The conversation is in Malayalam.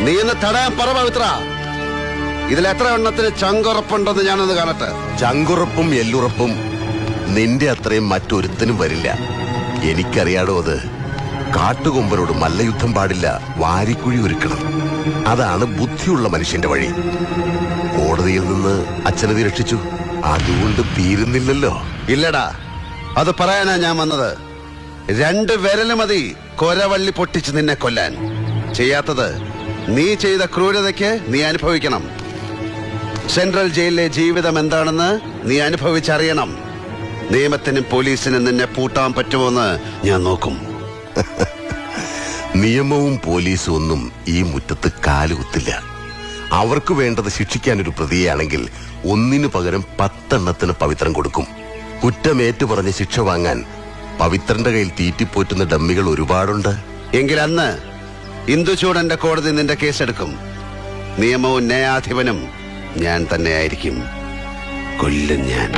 നീ എന്ന് തടയാൻ പറ പവിത്ര. ഇതിൽ എത്ര എണ്ണത്തിന് ചങ്കുറപ്പുണ്ടെന്ന് ഞാനൊന്ന് കാണട്ടെ. ചങ്കുറപ്പും എല്ലുറപ്പും നിന്റെ അത്രയും മറ്റൊരുത്തനും വരില്ല. എനിക്കറിയാടോ അത്. കാട്ടുകൊമ്പനോട് മല്ലയുദ്ധം പാടില്ല, വാരിക്കുഴി ഒരുക്കണം. അതാണ് ബുദ്ധിയുള്ള മനുഷ്യന്റെ വഴി. കോടതിയിൽ നിന്ന് അച്ഛനെ രക്ഷിച്ചു, അതുകൊണ്ട് തീരുന്നില്ലല്ലോ. ഇല്ലടാ, അത് പറയാനാ ഞാൻ വന്നത്. 2 വിരല് മതി കൊരവള്ളി പൊട്ടിച്ച് നിന്നെ കൊല്ലാൻ. ചെയ്യാത്തത് നീ ചെയ്ത ക്രൂരതയ്ക്ക് നീ അനുഭവിക്കണം. സെൻട്രൽ ജയിലിലെ ജീവിതം എന്താണെന്ന് നീ അനുഭവിച്ചറിയണം. നിയമത്തിനും പോലീസിനും നിന്നെ പൂട്ടാൻ പറ്റുമോന്ന് ഞാൻ നോക്കും. നിയമവും പോലീസും ഒന്നും ഈ മുറ്റത്ത് കാലുകുത്തില്ല. അവർക്ക് വേണ്ടത് ശിക്ഷിക്കാനൊരു പ്രതിയാണെങ്കിൽ 1 പകരം 10 എണ്ണത്തിന് പവിത്രൻ കൊടുക്കും. കുറ്റമേറ്റു പറഞ്ഞ് ശിക്ഷ വാങ്ങാൻ പവിത്രന്റെ കയ്യിൽ തീറ്റിപ്പോറ്റുന്ന ഡമ്മികൾ ഒരുപാടുണ്ട്. എങ്കിൽ അന്ന് ഇന്ദുചൂടന്റെ കോടതി നിന്റെ കേസെടുക്കും. നിയമവും ന്യായാധിപനും ഞാൻ തന്നെയായിരിക്കും. കൊല്ലും ഞാൻ.